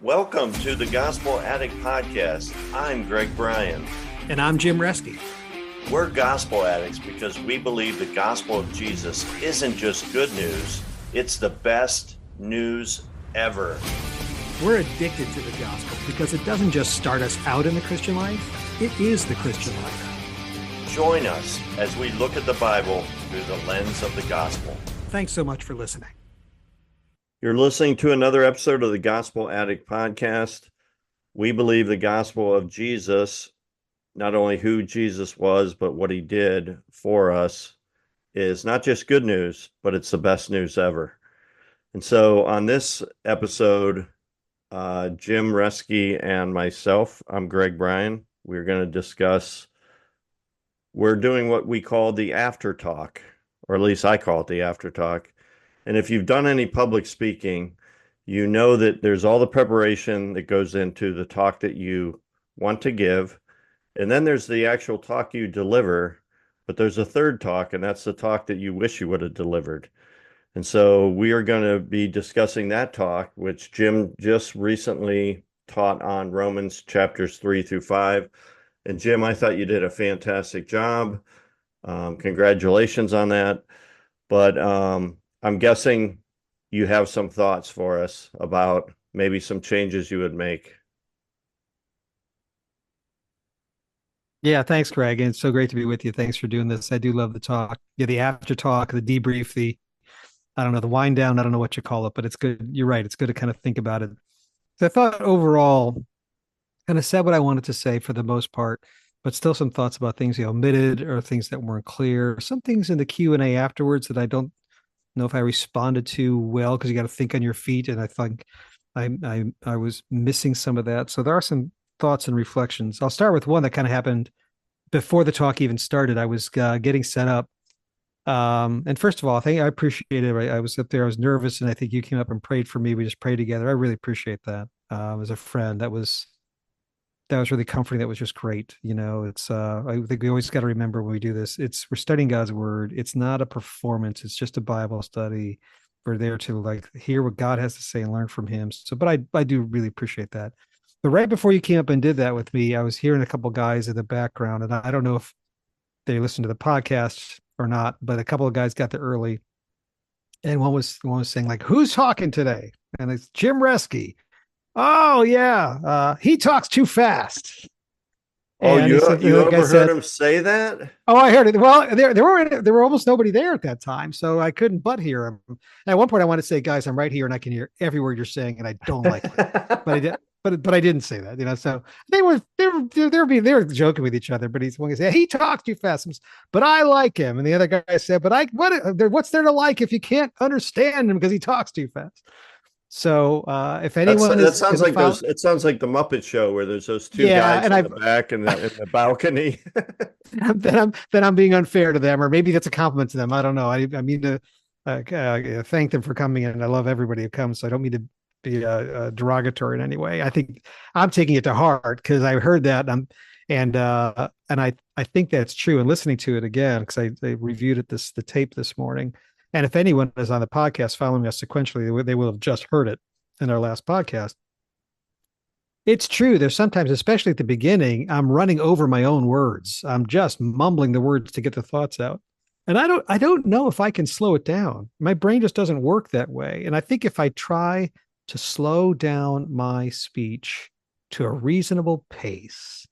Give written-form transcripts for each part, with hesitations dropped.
Welcome to the Gospel Addict podcast. I'm Bryan. And I'm Jim Reske. We're gospel addicts because we believe the gospel of Jesus isn't just good news, it's the best news ever. We're addicted to the gospel because it doesn't just start us out in the Christian life, it is the Christian life. Join us as we look at the Bible through the lens of the gospel. Thanks so much for listening. You're listening to another episode of the Gospel Addict podcast. We believe the gospel of Jesus, not only who Jesus was, but what he did for us, is not just good news, but it's the best news ever. And so on this episode, Jim Reske and myself, I'm Bryan, we're going to discuss, we're doing what we call the AfterTalk, or at least I call it the AfterTalk. And if you've done any public speaking, you know that there's all the preparation that goes into the talk that you want to give. And then there's the actual talk you deliver, but there's a third talk, and that's the talk that you wish you would have delivered. And so we are going to be discussing that talk, which Jim just recently taught on Romans chapters 3-5. And Jim, I thought you did a fantastic job. Congratulations on that. But I'm guessing you have some thoughts for us about maybe some changes you would make. Yeah, thanks, Greg. And it's so great to be with you. Thanks for doing this. I do love the talk. Yeah, the after talk, the debrief, the wind down. I don't know what you call it, but it's good. You're right. It's good to kind of think about it. So I thought overall, kind of said what I wanted to say for the most part, but still some thoughts about things you omitted or things that weren't clear. Some things in the Q&A afterwards that I don't know if I responded to well, because you got to think on your feet. And I think I was missing some of that. So there are some thoughts and reflections. I'll start with one that kind of happened before the talk even started. I was getting set up. And first of all, I appreciate it. I was up there, I was nervous, and I think you came up and prayed for me. We just prayed together. I really appreciate that. As a friend, that was really comforting. That was just great. You know, it's I think we always got to remember when we do this, we're studying God's word. It's not a performance. It's just a Bible study. We're there to hear what God has to say and learn from him. So, but I do really appreciate that. But right before you came up and did that with me, I was hearing a couple guys in the background, and I don't know if they listened to the podcast or not, but a couple of guys got there early, and one was saying who's talking today? And it's Jim Reske. Oh yeah, he talks too fast. Oh, and you overheard him say that? Oh, I heard it. Well, there were almost nobody there at that time, so I couldn't but hear him. And at one point, I wanted to say, "Guys, I'm right here, and I can hear every word you're saying, and I don't like it." But I did. But I didn't say that, you know. So they were joking with each other. But he's one guy said he talks too fast, but I like him, and the other guy said, "But what's there to like if you can't understand him because he talks too fast?" So if anyone it sounds like the Muppet Show where there's those two guys in the back in the balcony. then I'm being unfair to them, or maybe that's a compliment to them. I don't know. I mean to thank them for coming in. I love everybody who comes, so I don't mean to be derogatory in any way. I think I'm taking it to heart because I heard that, and I think that's true. And listening to it again, because I reviewed the tape this morning. And if anyone is on the podcast following us sequentially, they will have just heard it in our last podcast. It's true. There's sometimes, especially at the beginning, I'm running over my own words. I'm just mumbling the words to get the thoughts out. And I don't know if I can slow it down. My brain just doesn't work that way. And I think if I try to slow down my speech to a reasonable pace,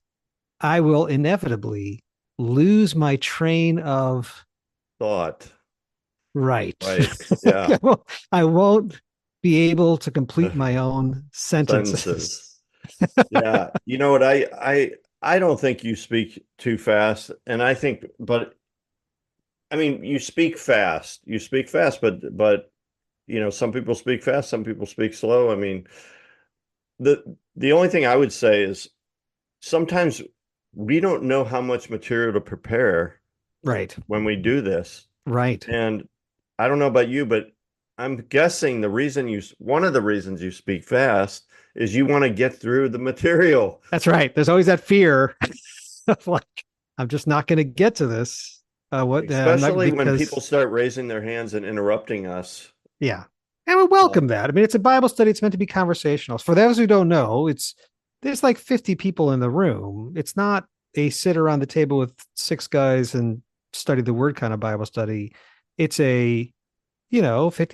I will inevitably lose my train of thought. Right. Yeah. I won't be able to complete my own sentences. Yeah. You know what? I don't think you speak too fast. And I think, but I mean, you speak fast, but you know, some people speak fast, some people speak slow. I mean, the only thing I would say is sometimes we don't know how much material to prepare. Right. When we do this. Right. And I don't know about you, but I'm guessing one of the reasons you speak fast is you want to get through the material. That's right. There's always that fear of I'm just not going to get to this. Especially when people start raising their hands and interrupting us. Yeah. And we Uh, welcome that. I mean, it's a Bible study. It's meant to be conversational. For those who don't know, there's like 50 people in the room. It's not a sit around the table with six guys and study the word kind of Bible study. It's 50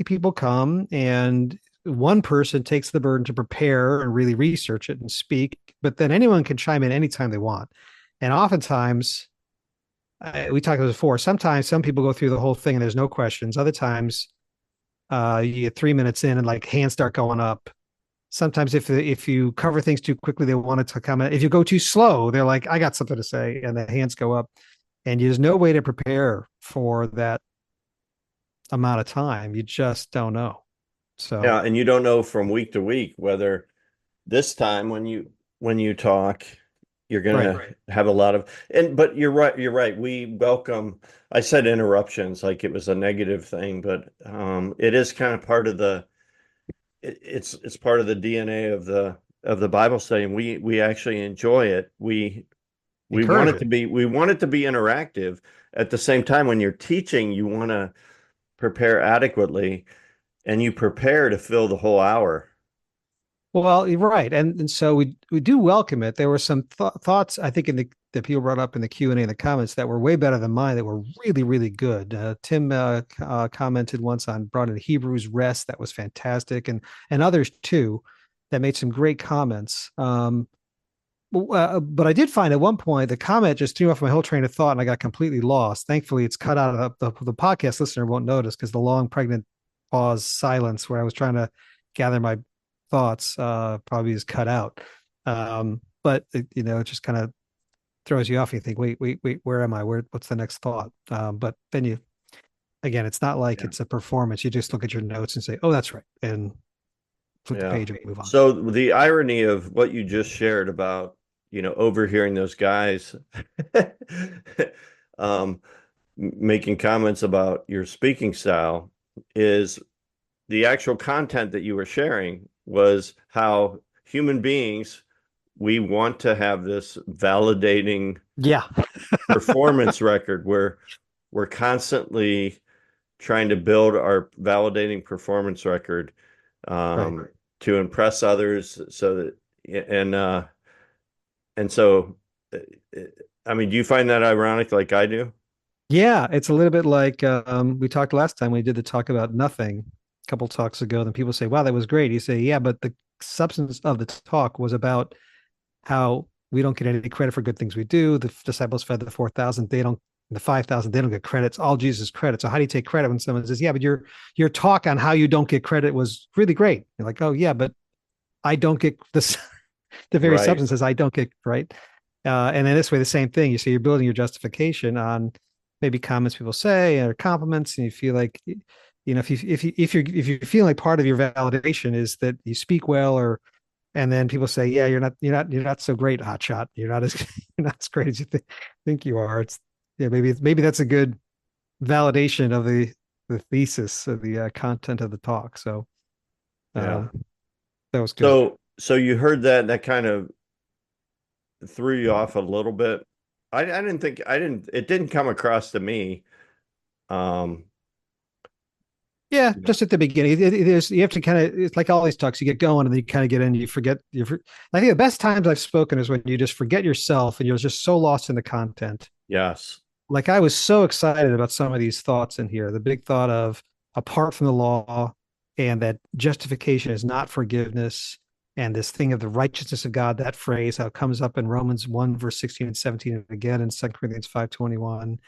people come and one person takes the burden to prepare and really research it and speak, but then anyone can chime in anytime they want. And oftentimes, we talked about this before, sometimes some people go through the whole thing and there's no questions. Other times, you get 3 minutes in and like hands start going up. Sometimes if you cover things too quickly, they want it to comment. If you go too slow, they're like, I got something to say, and the hands go up. And there's no way to prepare for that amount of time. You just don't know. So yeah, and you don't know from week to week whether this time when you talk, you're right. gonna have a lot of but you're right. We welcome, I said interruptions like it was a negative thing, but it is kind of part of it's part of the DNA of the Bible study, and we actually enjoy it. Encourage it. We want it to be interactive. At the same time, when you're teaching, you want to prepare adequately, and you prepare to fill the whole hour. Well, you're right, and so we do welcome it. There were some thoughts I think in the that people brought up in the Q&A in the comments that were way better than mine. That were really good. Tim commented once on brought in Hebrews rest. That was fantastic, and others too that made some great comments. But I did find at one point the comment just threw off my whole train of thought, and I got completely lost. Thankfully, it's cut out of the podcast listener won't notice because the long pregnant pause silence where I was trying to gather my thoughts probably is cut out. But it just kind of throws you off. You think, wait, where am I? What's the next thought? But then again, it's not like Yeah. it's a performance. You just look at your notes and say, oh, that's right, and flip the Yeah. page and move on. So the irony of what you just shared about, overhearing those guys um, making comments about your speaking style is the actual content that you were sharing was how human beings, we want to have this validating Yeah, performance record where we're constantly trying to build our validating performance record right. to impress others so that and so uh, I mean, do you find that ironic like I do? Yeah, it's a little bit like we talked last time we did the talk about nothing a couple talks ago. Then people say, "Wow, that was great." You say, "Yeah, but the substance of the talk was about how we don't get any credit for good things we do. The disciples fed the 4,000; they don't. The 5,000; they don't get credit. It's all Jesus' credit. So how do you take credit when someone says, "Yeah, but your talk on how you don't get credit was really great"? You're like, "Oh yeah, but I don't get this." The very Right. substance says, "I don't get right." And in this way, the same thing. You say you're building your justification on maybe comments people say or compliments, and you feel like, if you feel like part of your validation is that you speak well, or and then people say, yeah, you're not so great, hotshot. You're not as you're not as great as you think you are. It's yeah, maybe that's a good validation of the thesis of the content of the talk. So Yeah. um, that was good. So you heard that and that kind of threw you off a little bit. I didn't think I didn't it didn't come across to me. Um, Yeah, just at the beginning, it is. You have to kind of. It's like all these talks. You get going, and then you kind of get in. You forget. I think the best times I've spoken is when you just forget yourself, and you're just so lost in the content. yes. Like I was so excited about some of these thoughts in here. The big thought of apart from the law, and that justification is not forgiveness, and this thing of the righteousness of God. That phrase how it comes up in Romans 1 verse 16 and 17, and again in 2 Corinthians 5:21.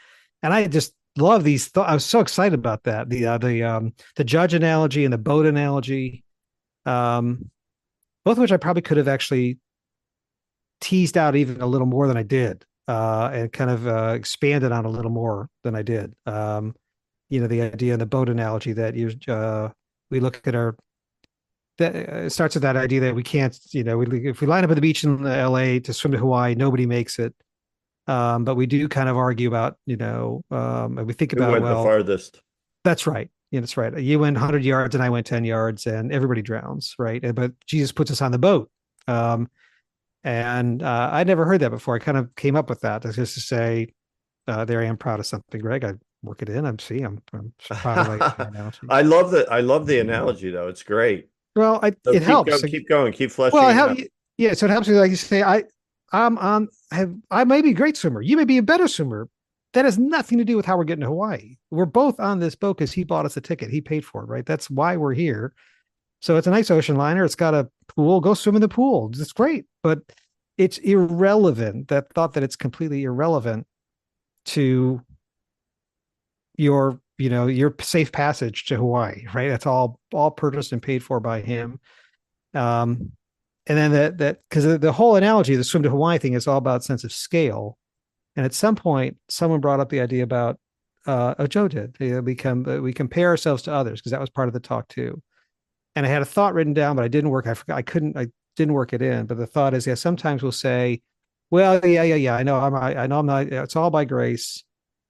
And I just love these. I was so excited about that. The judge analogy and the boat analogy, um, both of which I probably could have actually teased out even a little more than I did, and kind of expanded on a little more than I did. The idea in the boat analogy that we look at our that it starts with that idea that we can't, if we line up at the beach in LA to swim to Hawaii, nobody makes it. But we do kind of argue about, and we think Who about, went the well, farthest? that's right. Yeah, that's right. You went 100 yards and I went 10 yards and everybody drowns, right? But Jesus puts us on the boat. And I'd never heard that before. I kind of came up with that just to say, there I am proud of something, Greg. I work it in. I'm proud of my analogy. I love the analogy though. It's great. Well, So it helps. keep going, keep Well, fleshing it it help, out. yeah. So it helps me, like you say, I may be a great swimmer. You may be a better swimmer. That has nothing to do with how we're getting to Hawaii. We're both on this boat because he bought us a ticket. He paid for it, right? That's why we're here. So it's a nice ocean liner. It's got a pool. Go swim in the pool. It's great, but it's irrelevant. That thought that it's completely irrelevant to your safe passage to Hawaii, right? That's all purchased and paid for by him. Um, and then that because the whole analogy, the swim to Hawaii thing, is all about sense of scale. And at some point, someone brought up the idea about Joe did. We compare ourselves to others because that was part of the talk too. And I had a thought written down, but I didn't work. I forgot. I didn't work it in. But the thought is, yeah, sometimes we'll say, "Well, yeah. I know I'm not. It's all by grace."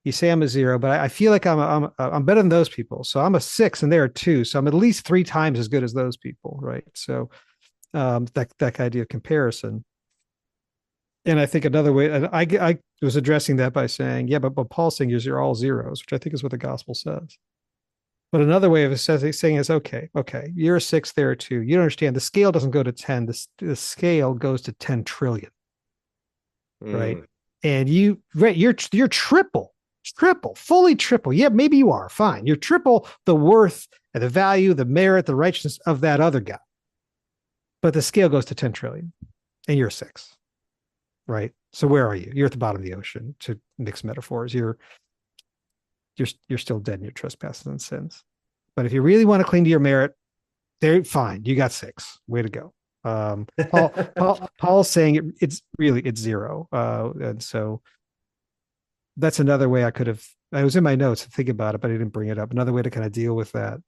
You say I'm a zero, but I feel like I'm better than those people. So I'm a six, and they're a two. So I'm at least three times as good as those people, right? So that idea of comparison. And I think another way, and I was addressing that by saying, yeah, but Paul's saying you're all zeros, which I think is what the gospel says. But another way of saying is, okay, you're a six, there are two. You don't understand. The scale doesn't go to 10. The scale goes to 10 trillion, right? Mm. And you're triple, fully triple. Yeah, maybe you are fine. You're triple the worth and the value, the merit, the righteousness of that other guy. But the scale goes to 10 trillion and you're six, right? So where are you? You're at the bottom of the ocean, to mix metaphors. You're still dead in your trespasses and sins. But if you really want to cling to your merit, they're fine. You got six. Way to go. Paul's saying it's zero. And so that's another way I was in my notes to think about it, but I didn't bring it up. Another way to kind of deal with that,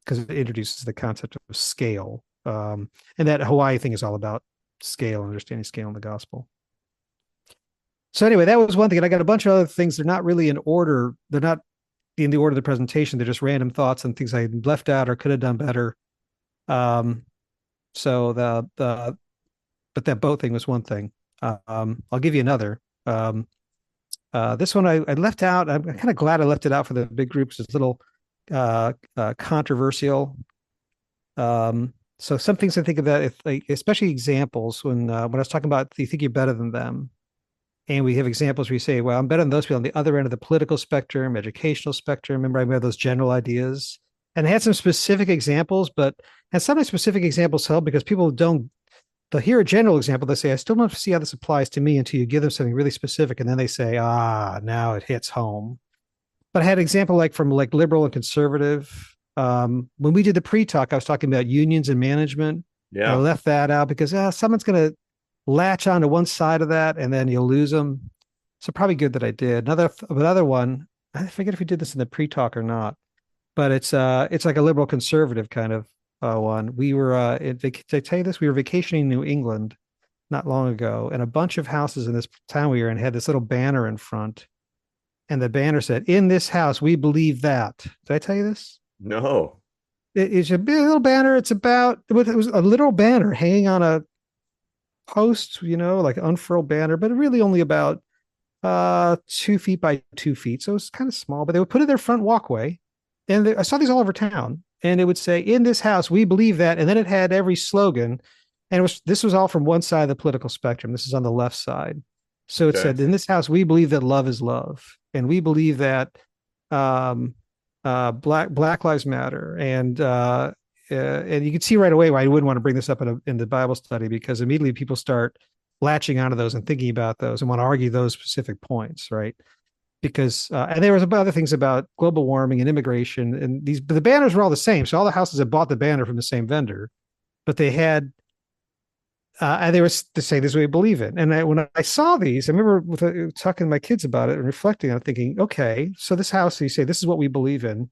because it introduces the concept of scale. And that Hawaii thing is all about scale, understanding scale in the gospel. So anyway, that was one thing. And I got a bunch of other things. They're not really in order. They're not in the order of the presentation. They're just random thoughts and things I left out or could have done better. So but that boat thing was one thing. I'll give you another. This one I left out. I'm kind of glad I left it out for the big groups. It's a little controversial. So some things I think of that, if, like, especially examples when I was talking about you think you're better than them. And we have examples where you say, well, I'm better than those people on the other end of the political spectrum, educational spectrum. Remember, I have those general ideas. And I had some specific examples, but and sometimes specific examples help because people don't, they'll hear a general example. They say, I still don't see how this applies to me until you give them something really specific. And then they say, now it hits home. But I had an example like from like liberal and conservative. When we did the pre-talk, I was talking about unions and management. And I Yeah. left that out because someone's going to latch onto one side of that and then you'll lose them. So probably good that I did. Another one, I forget if we did this in the pre-talk or not, but it's like a liberal conservative kind of one. We were did I tell you this? We were vacationing in New England not long ago, and a bunch of houses in this town we were in had this little banner in front, and the banner said, "In this house, we believe that." Did I tell you this? No. It's a little banner. It was a literal banner hanging on a post, like an unfurled banner, but really only about 2 feet by 2 feet. So it's kind of small, but they would put it in their front walkway. And I saw these all over town. And it would say, in this house, we believe that. And then it had every slogan. And this was all from one side of the political spectrum. This is on the left side. So it Okay. said, in this house, we believe that love is love. And we believe that Black Lives Matter. And you can see right away why I wouldn't want to bring this up in the Bible study, because immediately people start latching onto those and thinking about those and want to argue those specific points, right? Because and there was other things about global warming and immigration, and the banners were all the same. So all the houses had bought the banner from the same vendor, but they had and they were to say this is what we believe in. And when I saw these, I remember talking to my kids about it and reflecting on it, thinking, okay, so this house, you say this is what we believe in.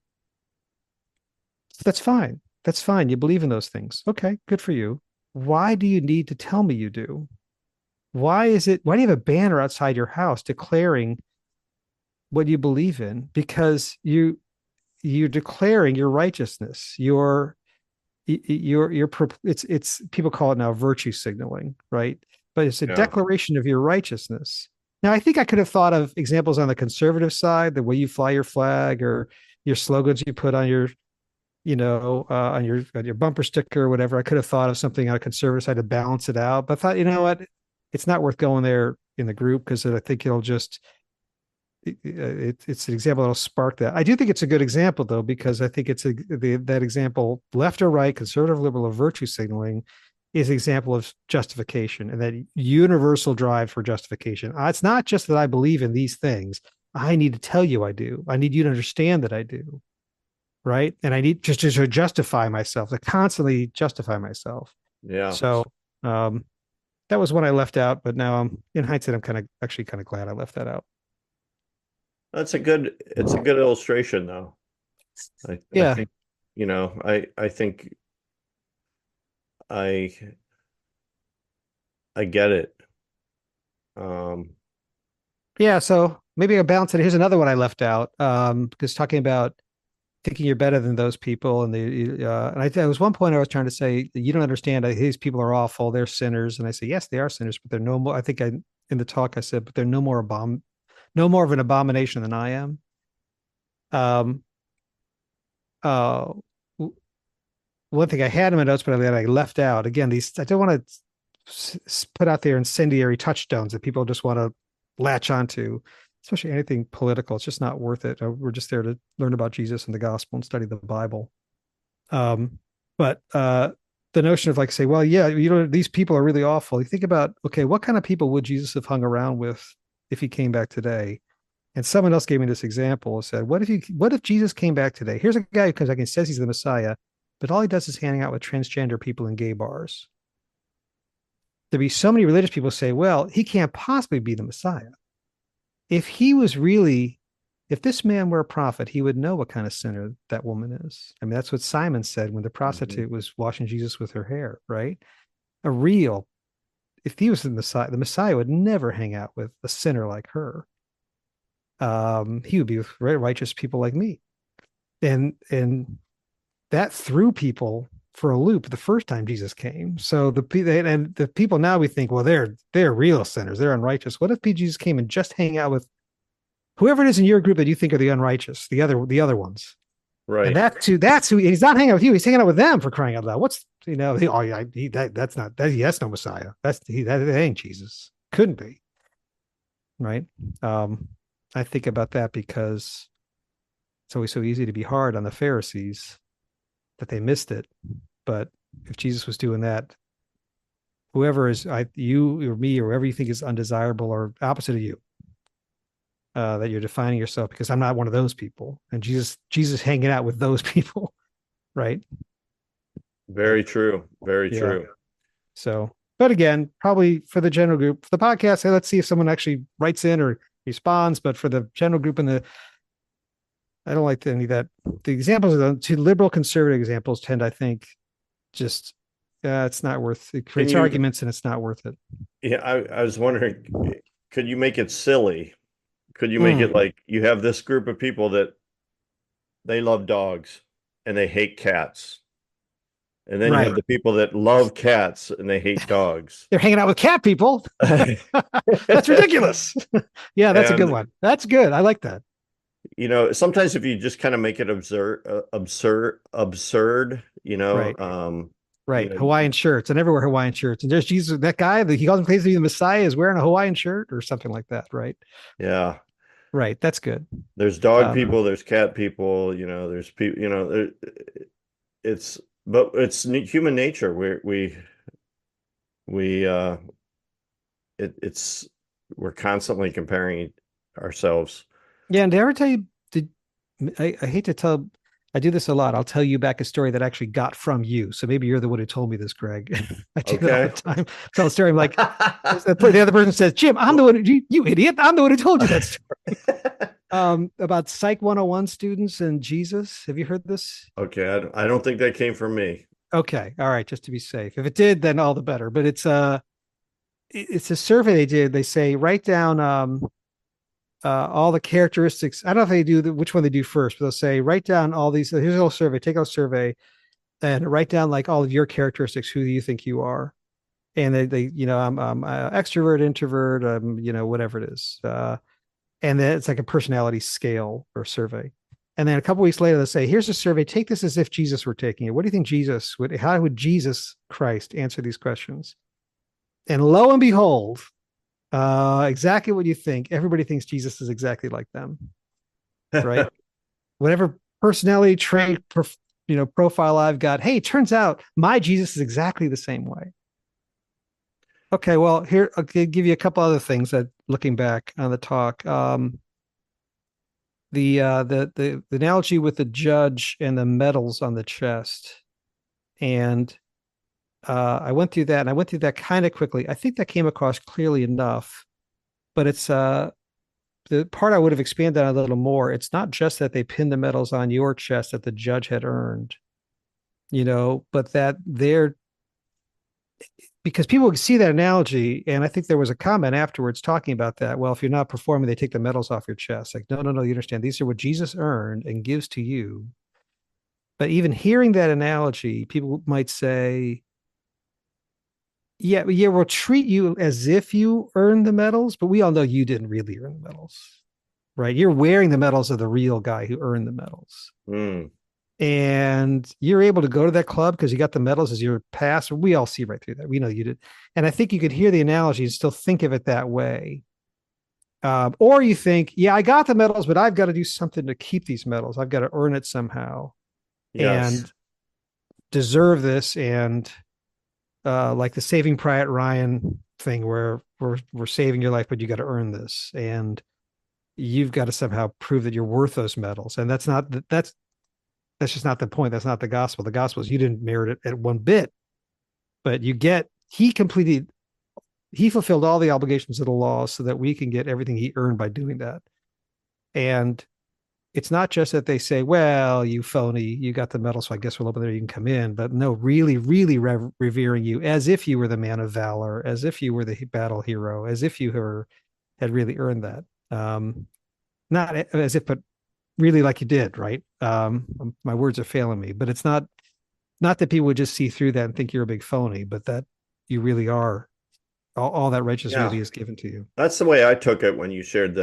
That's fine. That's fine. You believe in those things. Okay, good for you. Why do you need to tell me you do? Why do you have a banner outside your house declaring what you believe in? Because you're declaring your righteousness. It's people call it now virtue signaling, right? But it's a Yeah. declaration of your righteousness. Now, I think I could have thought of examples on the conservative side, the way you fly your flag or your slogans you put on your, on your bumper sticker or whatever. I could have thought of something on a conservative side to balance it out, but I thought, you know what, it's not worth going there in the group because I think it'll just it's an example that'll spark that. I do think it's a good example though, because I think that example, left or right, conservative, liberal, or virtue signaling, is an example of justification and that universal drive for justification. It's not just that I believe in these things. I need to tell you I do. I need you to understand that I do. Right. And I need just to justify myself, to constantly justify myself. Yeah. So that was one I left out, but now I'm in hindsight, I'm actually kind of glad I left that out. It's a good illustration though. I Yeah. think, I think I I get it. Um, Yeah. So maybe I'll balance it. Here's another one I left out. Because talking about thinking you're better than those people. And there was one point I was trying to say, you don't understand. These people are awful. They're sinners. And I say, yes, they are sinners, but they're no more. I think in the talk I said, but they're no more of an abomination than I am. Um, uh, One thing I had in my notes, but I left out again, I don't want to put out there incendiary touchstones that people just want to latch onto, especially anything political. It's just not worth it. We're just there to learn about Jesus and the gospel and study the Bible. But the notion of like, say, well, yeah, these people are really awful. You think about, okay, what kind of people would Jesus have hung around with if he came back today? And someone else gave me this example and said, what if Jesus came back today? Here's a guy who comes back and says he's the Messiah, but all he does is hang out with transgender people in gay bars. There'd be so many religious people say, well, he can't possibly be the Messiah. If this man were a prophet, he would know what kind of sinner that woman is. I mean, that's what Simon said when the prostitute was washing Jesus with her hair, right? If he was the Messiah would never hang out with a sinner like her. He would be with righteous people like me. And that threw people for a loop the first time Jesus came. So the people now, we think, well, they're real sinners, they're unrighteous. What if Jesus came and just hang out with whoever it is in your group that you think are the unrighteous, the other ones? right. And that's who he's not hanging out with you. He's hanging out with them, for crying out loud. That's no Messiah. That ain't Jesus. Couldn't be. Right. I think about that because it's always so easy to be hard on the Pharisees that they missed it. But if Jesus was doing that, whoever is you or me or whoever you think is undesirable or opposite of you, that you're defining yourself, because I'm not one of those people. And Jesus hanging out with those people, right? Very true. Very Yeah. true. So, but again, probably for the general group, for the podcast, hey, let's see if someone actually writes in or responds. But for the general group I don't like any of that. The examples of the two liberal conservative examples tend, I think, just it's not worth it. Creates arguments and it's not worth it. Yeah, I was wondering, could you make it silly? Could you make it like you have this group of people that they love dogs and they hate cats? And then you have the people that love cats and they hate dogs. They're hanging out with cat people. That's ridiculous. Yeah, that's a good one. That's good. I like that. Sometimes if you just kind of make it absurd, right. Right. Hawaiian shirts, and everywhere Hawaiian shirts. And there's Jesus, that guy that he calls him claims to be the Messiah is wearing a Hawaiian shirt or something like that. Right. Yeah. Right. That's good. There's dog people, there's cat people, there's people, but it's human nature. We're constantly comparing ourselves. Yeah. And did I ever tell you, I hate to tell, I do this a lot. I'll tell you back a story that actually got from you. So maybe you're the one who told me this, Greg. I do that all the time. Tell a story. I'm like, the other person says, Jim, I'm the one, you idiot. I'm the one who told you that story. About Psych 101 students and Jesus. Have you heard this? Okay. I don't think that came from me. Okay. All right. Just to be safe. If it did, then all the better. But it's a survey they did. They say, write down, all the characteristics. I don't know if they do which one they do first, but they'll say, write down all these. Here's a little survey. Take out a survey and write down like all of your characteristics. Who do you think you are? and they I'm extrovert, introvert, whatever it is, and then it's like a personality scale or survey. And then a couple weeks later, they say, "Here's a survey. Take this as if Jesus were taking it. What do you think Jesus would? How would Jesus Christ answer these questions?" And lo and behold, exactly what you think. Everybody thinks Jesus is exactly like them, right? Whatever personality trait, profile I've got. Hey, turns out my Jesus is exactly the same way. Okay, well, here I'll give you a couple other things that looking back on the talk. The analogy with the judge and the medals on the chest, and I went through that, and I went through that kind of quickly. I think that came across clearly enough, but it's the part I would have expanded on a little more. It's not just that they pinned the medals on your chest that the judge had earned, but that they're because people see that analogy, and I think there was a comment afterwards talking about that. Well, if you're not performing, they take the medals off your chest. Like, no, no, no, you understand. These are what Jesus earned and gives to you. But even hearing that analogy, people might say, yeah, we'll treat you as if you earned the medals, but we all know you didn't really earn the medals, right? You're wearing the medals of the real guy who earned the medals. Mm. And you're able to go to that club because you got the medals as your pass. We all see right through that. We know you did. And I think you could hear the analogy and still think of it that way. Or you think, yeah, I got the medals, but I've got to do something to keep these medals. I've got to earn it somehow Yes. and deserve this. And like the Saving Private Ryan thing, where we're saving your life, but you got to earn this, and you've got to somehow prove that you're worth those medals. And that's just not the point. That's not the gospel. The gospel is you didn't merit it at one bit, but he fulfilled all the obligations of the law so that we can get everything he earned by doing that. And it's not just that they say, well, you phony, you got the medal, so I guess we'll open there, you can come in. But no, really, really revering you as if you were the man of valor, as if you were the battle hero, as if had really earned that. Not as if, but really like you did, right? My words are failing me, but it's not that people would just see through that and think you're a big phony, but that you really are. All that righteousness Yeah. really is given to you. That's the way I took it when you shared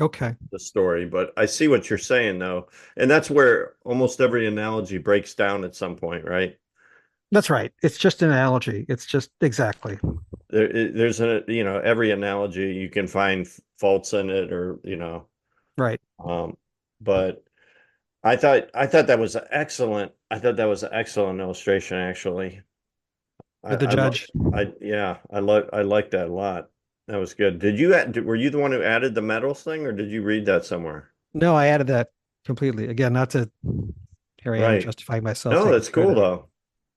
Okay, the story. But I see what you're saying though. And that's where almost every analogy breaks down at some point, right? that's right. It's just an analogy. It's just exactly There's every analogy you can find faults in it or, right. but I thought that was excellent. I thought that was an excellent illustration actually. I With the I lo- judge. yeah, I like that a lot. That was good. Were you the one who added the medals thing or did you read that somewhere? No, I added that completely. Again, not to here I am Right. justifying myself, No, taking that's cool credit. though.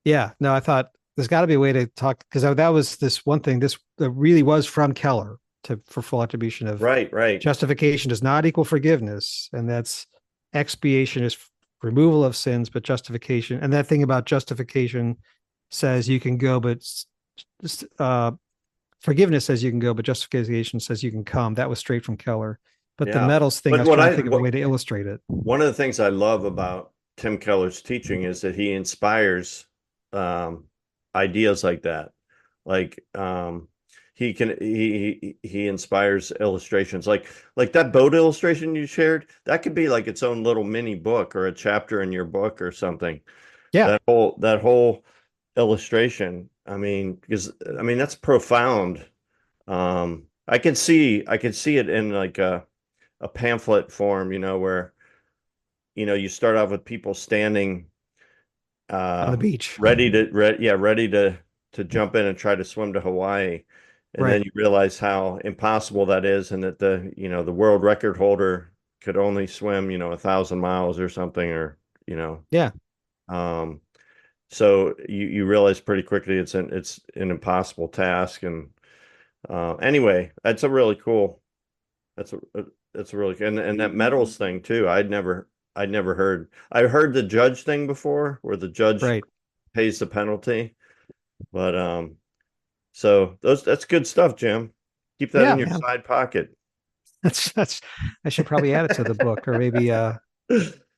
Yeah, no, I thought there's got to be a way to talk because that was this one thing. This that really was from Keller for full attribution of Right, right. justification does not equal forgiveness, and that's expiation is removal of sins, but justification, and that thing about justification says you can go, but uh, forgiveness says you can go, but justification says you can come. That was straight from Keller. But the Yeah. medals thing, I But was trying to think of a way to illustrate it. one of the things I love about Tim Keller's teaching is that he inspires um, ideas like that. Like he inspires illustrations like that boat illustration you shared. That could be like its own little mini book or a chapter in your book or something. Yeah, That whole illustration. I mean, because I mean that's profound. I could see it in like a pamphlet form, where you start off with people standing on the uh beach. ready to jump in and try to swim to Hawaii. And then Right. you realize how impossible that is and that the world record holder could only swim, 1,000 miles or something or, you know, Yeah. um so you realize pretty quickly it's an impossible task. And anyway, that's a really and that medals thing too. I'd never heard. I heard the judge thing before, where the judge Right. pays the penalty. But so that's good stuff, Jim. Keep that Yeah, in your man. side pocket. That's I should probably add it to the book or maybe I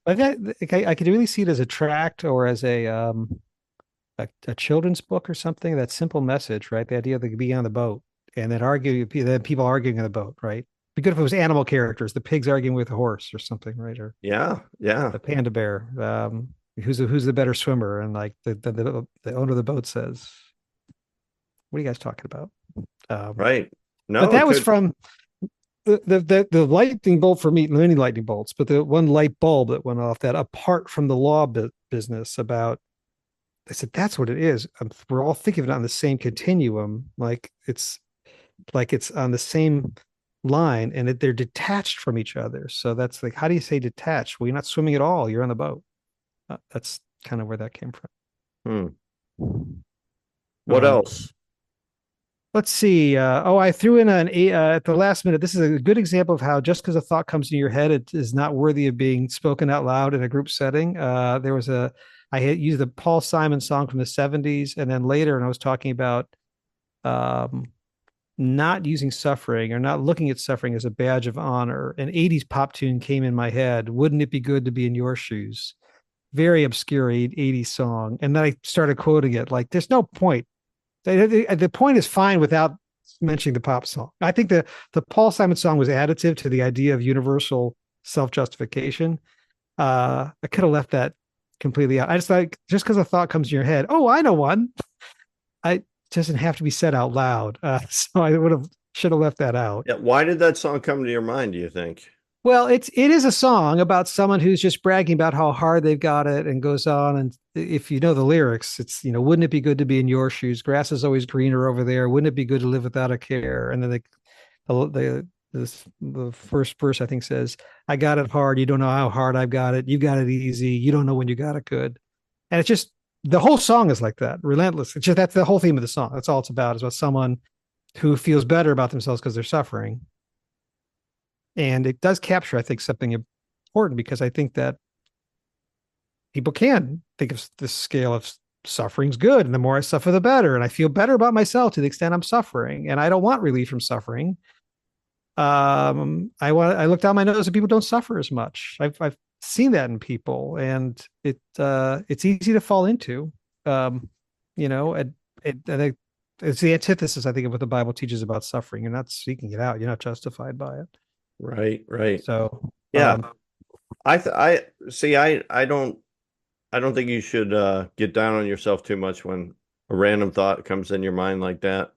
could really see it as a tract or as a a children's book or something. That simple message, right? The idea of the being on the boat and then argue, then people arguing on the boat, right? Be good if it was animal characters, the pigs arguing with a horse or something, right? Or Yeah, yeah, the panda bear. Who's the better swimmer? And like the owner of the boat says, "What are you guys talking about?" Um, right. but No, it that was could. from the lightning bolt for me, many lightning bolts, but the one light bulb that went off that apart from the law business about I said, that's what it is. We're all thinking of it on the same continuum, like it's on the same line, and they're detached from each other. So that's like, how do you say detached? Well, you're not swimming at all. You're on the boat. That's kind of where that came Hmm. from. What else? Let's see. I threw in at the last minute. This is a good example of how just because a thought comes in your head, it is not worthy of being spoken out loud in a group setting. I had used the Paul Simon song from the '70s, and then later, and I was talking about um, not using suffering or not looking at suffering as a badge of honor. An '80s pop tune came in my head. Wouldn't it be good to be in your shoes? Very obscure '80s song, and then I started quoting it. Like, there's no point the point is fine without mentioning the pop song. I think the Paul Simon song was additive to the idea of universal self justification. I could have left that completely out. I just like just because a thought comes in your head. Oh, I know one. I doesn't have to be said out loud. So I would have should have left that out. Yeah, why did that song come to your mind, do you think? Well, it is a song about someone who's just bragging about how hard they've got it and goes on. And if you know the lyrics, it's wouldn't it be good to be in your shoes? Grass is always greener over there. Wouldn't it be good to live without a care? And then the first verse I think says, "I got it hard. You don't know how hard I've got it. You got it easy. You don't know when you got it good." And it's just the whole song is like that, relentless. It's just that's the whole theme of the song. That's all it's about. Is about someone who feels better about themselves because they're suffering, and it does capture, I think, something important because I think that people can think of the scale of suffering's good. And the more I suffer, the better. And I feel better about myself to the extent I'm suffering. And I don't want relief from suffering. I look down my nose and people don't suffer as much. I've seen that in people, and it's easy to fall into. Um, I think it's the antithesis, I think, of what the Bible teaches about suffering. You're not seeking it out. You're not justified by it. Right, right. So, Yeah. I see I don't think you should get down on yourself too much when a random thought comes in your mind like that.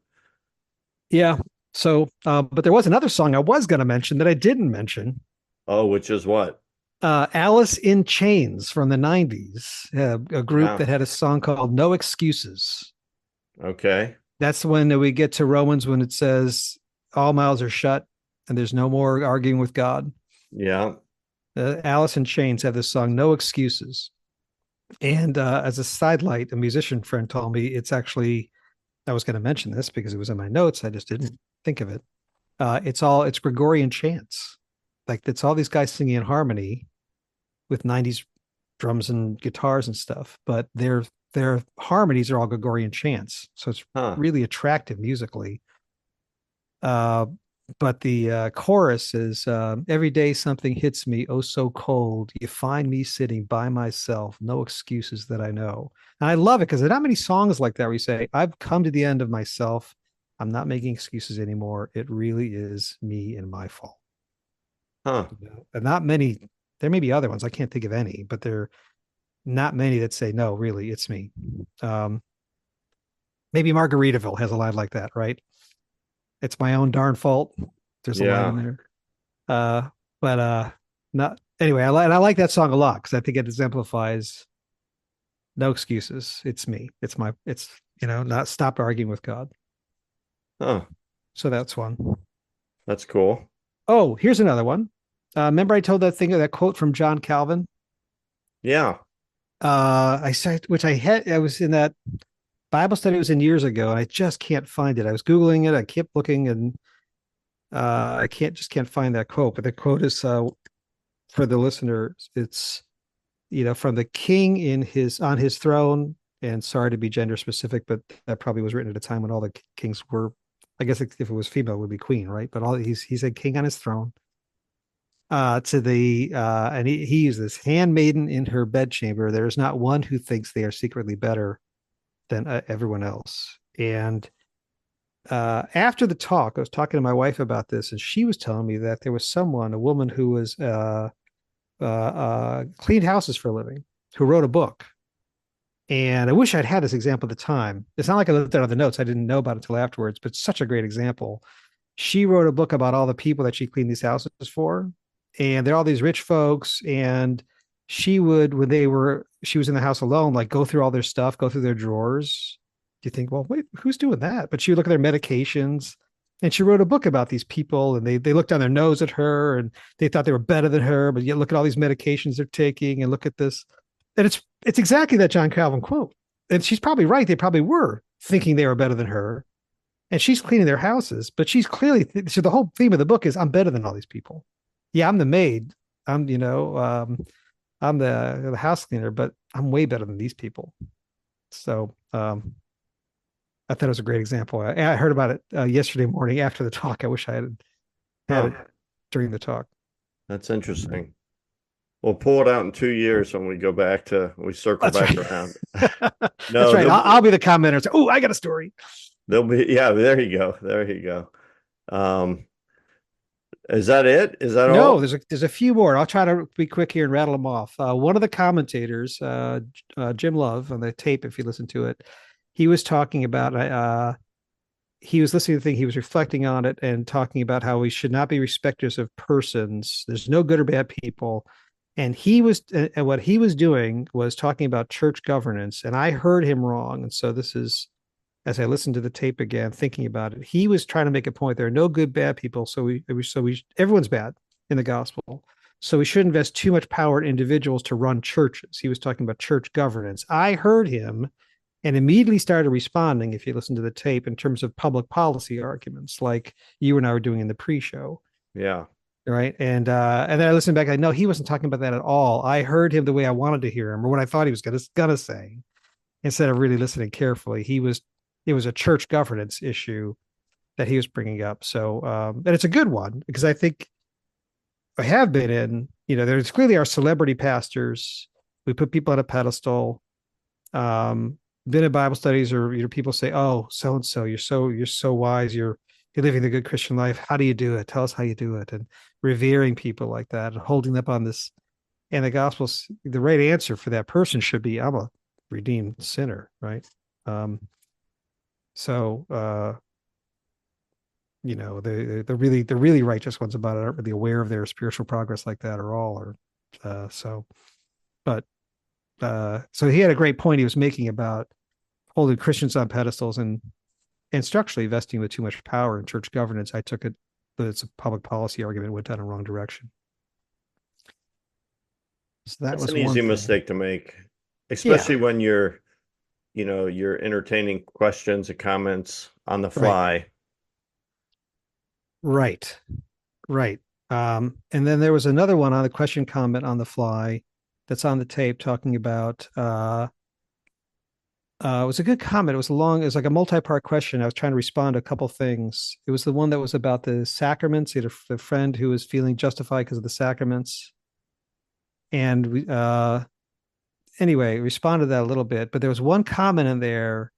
yeah. So, but there was another song I was going to mention that I didn't mention. Oh, which is what? Alice in Chains from the '90s, a group Yeah. that had a song called "No Excuses." Okay. That's when we get to Romans when it says all mouths are shut and there's no more arguing with God. Yeah. Alice in Chains have this song "No Excuses," and as a sidelight, a musician friend told me it's actually. I was going to mention this because it was in my notes. I just didn't think of it. It's Gregorian chants. Like it's all these guys singing in harmony with '90s drums and guitars and stuff, but their harmonies are all Gregorian chants, so it's Huh. really attractive musically. Uh, but the chorus is every day something hits me, oh so cold. You find me sitting by myself, no excuses that I know. And I love it because there are not many songs like that where you say, I've come to the end of myself. I'm not making excuses anymore. It really is me and my fault. Huh. And not many, there may be other ones. I can't think of any, but there are not many that say, no, really, it's me. Um, Maybe Margaritaville has a line like that, right? It's my own darn fault. There's a line in Yeah. there. Uh, but not anyway. I like that song a lot because I think it exemplifies no excuses. It's me. It's not stop arguing with God. Huh. So that's one. That's cool. Oh, here's another one. Remember I told that quote from John Calvin. Yeah. I said which I had. I was in that Bible study it was in years ago, and I just can't find it. I was googling it. I kept looking, and I can't find that quote. But the quote is for the listener. It's from the king in his on his throne. And sorry to be gender specific, but that probably was written at a time when all the kings were. I guess if it was female, it would be queen, right? But he's a king on his throne. To the and he used this handmaiden in her bedchamber. There is not one who thinks they are secretly better than everyone else. And after the talk, I was talking to my wife about this, and she was telling me that there was someone, a woman who was cleaned houses for a living, who wrote a book. And I wish I'd had this example at the time. It's not like I looked at other notes. I didn't know about it until afterwards, but it's such a great example. She wrote a book about all the people that she cleaned these houses for. And they're all these rich folks. And she would, when she was in the house alone, like go through all their stuff, go through their drawers. Do you think, well, wait, who's doing that? But she would look at their medications. And she wrote a book about these people, and they looked down their nose at her, and they thought they were better than her, but yet look at all these medications they're taking, and look at this. And it's exactly that John Calvin quote. And she's probably right. They probably were thinking they were better than her. And she's cleaning their houses, but she's clearly, so the whole theme of the book is I'm better than all these people. Yeah, I'm the maid. I'm, I'm the house cleaner, but I'm way better than these people. So I thought it was a great example. I heard about it yesterday morning after the talk. I wish I had Huh. it during the talk. That's interesting. We'll pull it out in 2 years when we circle That's back right. around. That's No, right. I'll be the commenter. Say, oh, I got a story. they'll be, yeah, there you go. There you go. Um, is that it? Is that No, all? there's a few more. I'll try to be quick here and rattle them off. One of the commentators, Jim Love, on the tape, if you listen to it, he was talking about. He was listening to the thing. He was reflecting on it and talking about how we should not be respecters of persons. There's no good or bad people. And what he was doing was talking about church governance. And I heard him wrong. And so this is, as I listened to the tape again, thinking about it, he was trying to make a point. There are no good, bad people. Everyone's bad in the gospel. So we should invest too much power in individuals to run churches. He was talking about church governance. I heard him and immediately started responding, if you listen to the tape, in terms of public policy arguments, like you and I were doing in the pre-show. Yeah. Right. And then I listened back. I know he wasn't talking about that at all. I heard him the way I wanted to hear him, or what I thought he was gonna say, instead of really listening carefully. It was a church governance issue that he was bringing up. So, and it's a good one because I think I have been in, there's clearly our celebrity pastors. We put people on a pedestal. Been in Bible studies, or people say, "Oh, so and so, you're so wise. You're living the good Christian life. How do you do it? Tell us how you do it." And revering people like that and holding up on this. And the gospel's the right answer for that person should be, "I'm a redeemed sinner," right? Um, so the really righteous ones about it aren't really aware of their spiritual progress like that at all. Or but so he had a great point he was making about holding Christians on pedestals and structurally vesting with too much power in church governance. I took it that it's a public policy argument, went down a wrong direction. So that That's was an one easy thing. mistake to make, Yeah, especially when you're entertaining questions and comments on the right, fly. right, right. And then there was another one on the question comment on the fly that's on the tape talking about it was a good comment. It was like a multi-part question. I was trying to respond to a couple things. It was the one that was about the sacraments. He had a friend who was feeling justified because of the sacraments. And we anyway, responded to that a little bit, but there was one comment in there.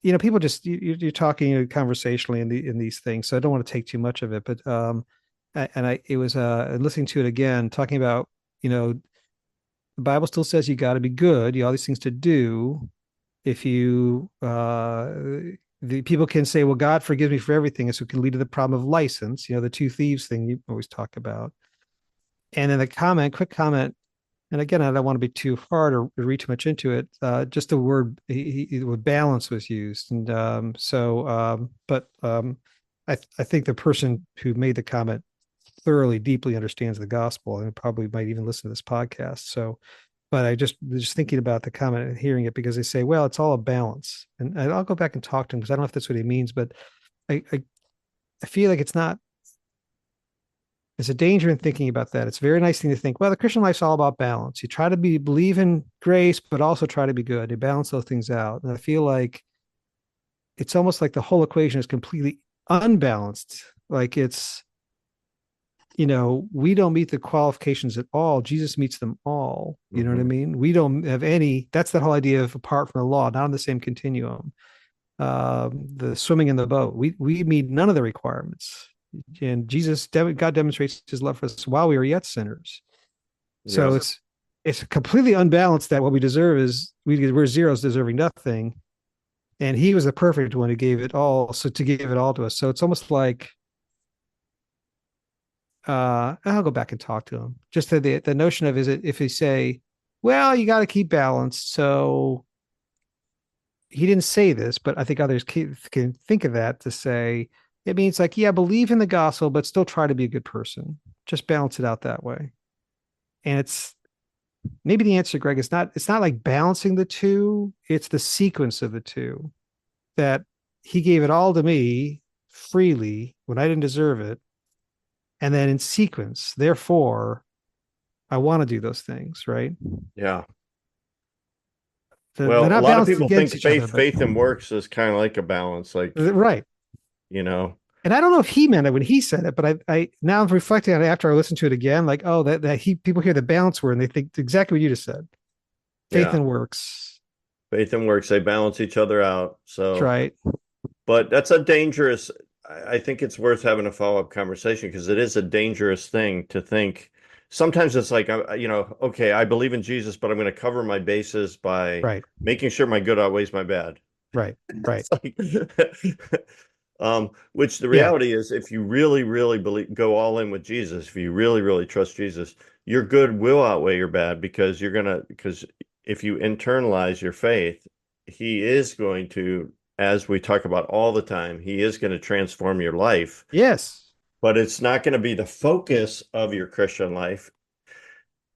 People just you're talking conversationally in these things, so I don't want to take too much of it. But it was listening to it again, talking about the Bible still says you got to be good, you all these things to do. If you the people can say, well, God forgives me for everything, and so it can lead to the problem of license. The two thieves thing you always talk about. And then quick comment, and again, I don't want to be too hard or read too much into it. Just the word the word balance was used, and I think the person who made the comment thoroughly, deeply understands the gospel, and probably might even listen to this podcast. So, but I just thinking about the comment and hearing it, because they say, well, it's all a balance, and I'll go back and talk to him because I don't know if that's what he means, but I feel like it's not. There's a danger in thinking about that. It's a very nice thing to think, well, the Christian life's all about balance. You try to believe in grace, but also try to be good. You balance those things out. And I feel like it's almost like the whole equation is completely unbalanced. Like we don't meet the qualifications at all. Jesus meets them all. You know what I Hmm. mean? We don't have any. That's the whole idea of apart from the law, not on the same continuum. The swimming in the boat, we meet none of the requirements, and God demonstrates His love for us while we are yet sinners. So Yep. it's completely unbalanced that what we deserve is we're zeros deserving nothing, and He was the perfect one who gave it all. So to give it all to us, so it's almost like I'll go back and talk to him. Just the notion of is it if he say, well, you got to keep balance. So he didn't say this, but I think others can think of that to say it means like, yeah, believe in the gospel, but still try to be a good person. Just balance it out that way. And it's maybe the answer, Greg, is not, it's not like balancing the two, it's the sequence of the two that he gave it all to me freely when I didn't deserve it. And then in sequence, therefore, I want to do those things, right? Yeah. They're Well, a not lot of balanced people against think each other, but faith and works is kind of like a balance, like, right. you know, And I don't know if he meant it when he said it, but I now I'm reflecting on it after I listened to it again, like, oh, that he people hear the balance word and they think exactly what you just said. Faith yeah, and works. faith and works, they balance each other out. That's So, right. but that's a dangerous, I think it's worth having a follow-up conversation because it is a dangerous thing to think. Sometimes it's like, okay, I believe in Jesus, but I'm going to cover my bases by Right. making sure my good outweighs my bad. Right. Right. It's like, which the Yeah. reality is, if you really, really believe, go all in with Jesus, if you really, really trust Jesus, your good will outweigh your bad because if you internalize your faith, he is going to, as we talk about all the time, he is going to transform your life, Yes. but it's not going to be the focus of your Christian life.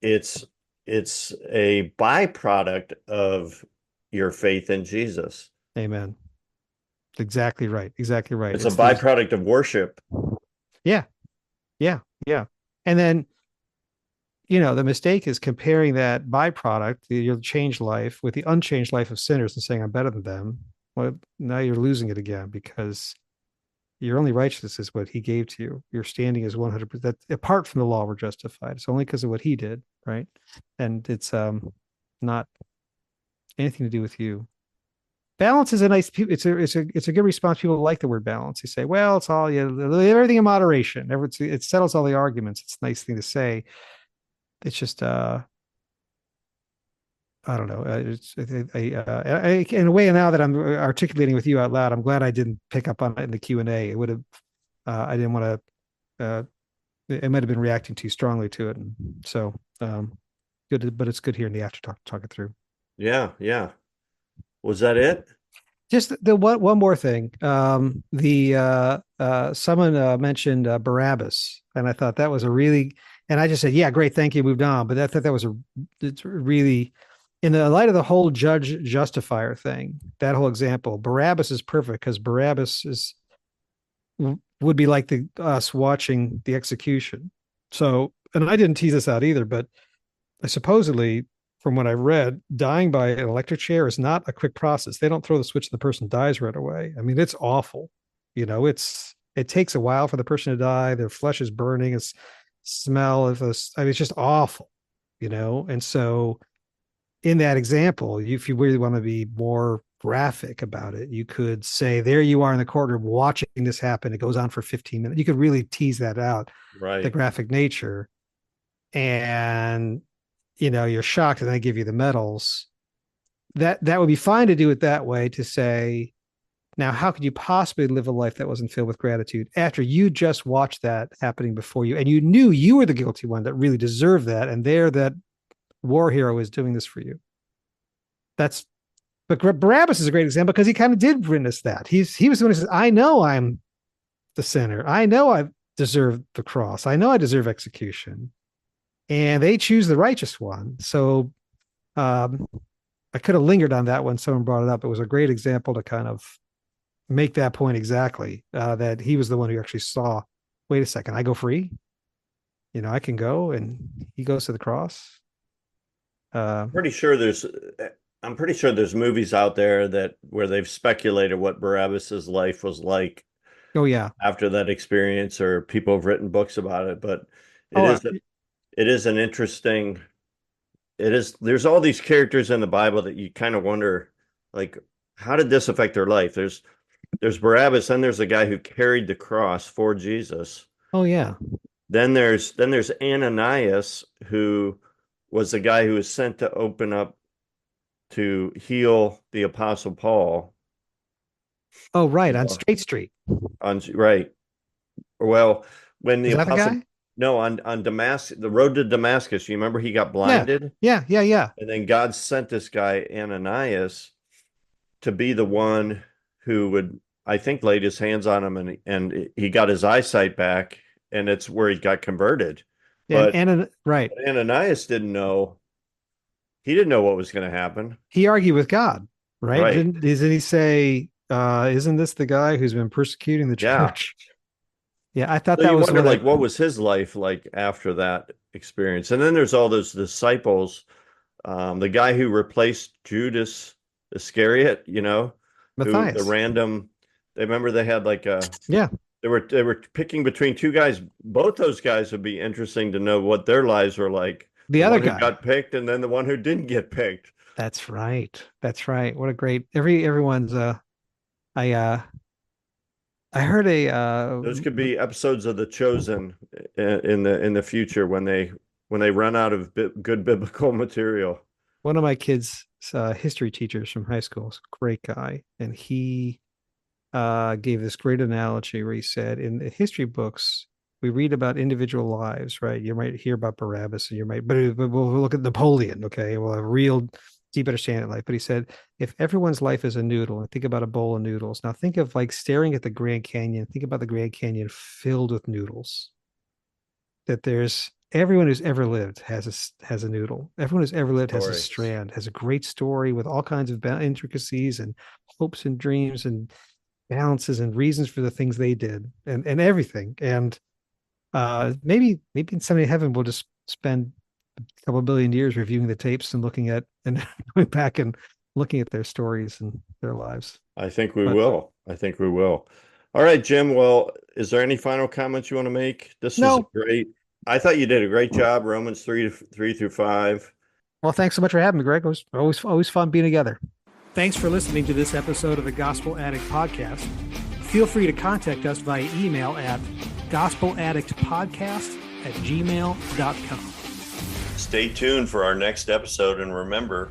It's, it's a byproduct of your faith in Jesus. Amen. Exactly right. Exactly right. It's a It's there's byproduct of worship. yeah. Yeah. Yeah. And then the mistake is comparing that byproduct, your changed life, with the unchanged life of sinners and saying I'm better than them. Well, now you're losing it again because your only righteousness is what he gave to you. Your standing is 100%. Apart from the law, we're justified. It's only because of what he did, right? And it's not anything to do with you. Balance is a nice. It's a good response. People like the word balance. They say, well, it's all everything in moderation. It settles all the arguments. It's a nice thing to say. It's just I don't know. In a way, now that I'm articulating with you out loud, I'm glad I didn't pick up on it in the Q&A. It would have. I didn't want to. It might have been reacting too strongly to it, and so good. But it's good here in the after talk it through. Yeah, yeah. Was that it? Just the one more thing. The someone mentioned Barabbas, and I thought that was a really, and I just said, yeah, great, thank you, moved on. But I thought that was it's really, in the light of the whole judge justifier thing, that whole example, Barabbas is perfect because Barabbas would be like us watching the execution. So, and I didn't tease this out either, but supposedly, from what I read, dying by an electric chair is not a quick process. They don't throw the switch and the person dies right away. I mean, it's awful. It takes a while for the person to die. Their flesh is burning. It's smell of this. I mean, it's just awful. And so in that example, if you really want to be more graphic about it, you could say, there you are in the courtroom watching this happen. It goes on for 15 minutes. You could really tease that out, the Right. graphic nature. And you're shocked and they give you the medals. That would be fine to do it that way, to say, now how could you possibly live a life that wasn't filled with gratitude after you just watched that happening before you and you knew you were the guilty one that really deserved that, and there that war hero is doing this for you. That's But Barabbas is a great example because he kind of did witness that. He was the one who says, I know I'm the sinner. I know I deserve the cross. I know I deserve execution. And they choose the righteous one. So um, I could have lingered on that when someone brought it up. It was a great example to kind of make that point exactly, that he was the one who actually saw, wait a second, I go free. I can go, and he goes to the cross. Uh, Pretty sure there's I'm pretty sure there's movies out there that where they've speculated what Barabbas's life was like Oh yeah. after that experience, or people have written books about it. But it Oh, is it is an interesting. It is. There's all these characters in the Bible that you kind of wonder, like, how did this affect their life? There's Barabbas, then there's the guy who carried the cross for Jesus. oh yeah. Then there's Ananias, who was the guy who was sent to open up to heal the Apostle Paul. Oh right, You on know, Straight Street. right. Well, when the Is that the Apostle guy? no on Damascus, the road to Damascus, you remember he got Yeah. blinded, Yeah, yeah, yeah. and then God sent this guy Ananias to be the one who would, I think, laid his hands on him, and he got his eyesight back, and it's where he got converted. But And right. Ananias didn't know. He didn't know what was going to happen. He argued with God, right? Right. Didn't he say, isn't this the guy who's been persecuting the Yeah. church? Yeah, I thought So that you was wonder, one of like, the what was his life like after that experience? And then there's all those disciples. The guy who replaced Judas Iscariot, who the Matthias. random. They remember they had like a. Yeah. They were picking between two guys. Both those guys would be interesting to know what their lives were like. The The other one who guy. got picked, and then the one who didn't get picked. That's right. That's right. What a great everyone's I I heard a Those could be episodes of The Chosen in the future when they run out of good biblical material. one of my kids' history teachers from high school, is a great guy, and he gave this great analogy where he said, in the history books, we read about individual lives, right? You might hear about Barabbas, and but we'll look at Napoleon, okay? We'll have a real deep understanding of life. But he said, if everyone's life is a noodle, and think about a bowl of noodles, now think of like staring at the Grand Canyon. Think about the Grand Canyon filled with noodles. That there's everyone who's ever lived has a noodle. Everyone who's ever lived has a Stories. strand, has a great story with all kinds of intricacies and hopes and dreams and balances and reasons for the things they did and everything. And maybe in someday heaven we'll just spend a couple of billion years reviewing the tapes and looking at and going back and looking at their stories and their lives. I think we But will. I think we will. All right, Jim. Well, is there any final comments you want to make? This was a no, great. I thought you did a great job. Romans 3 through 5. well, thanks so much for having me, Greg. It was always fun being together. Thanks for listening to this episode of the Gospel Addict Podcast. Feel free to contact us via email at gospeladdictpodcast@gmail.com. Stay tuned for our next episode, and remember,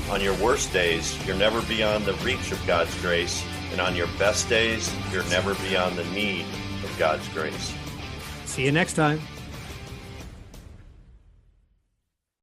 on your worst days, you're never beyond the reach of God's grace, and on your best days, you're never beyond the need of God's grace. See you next time.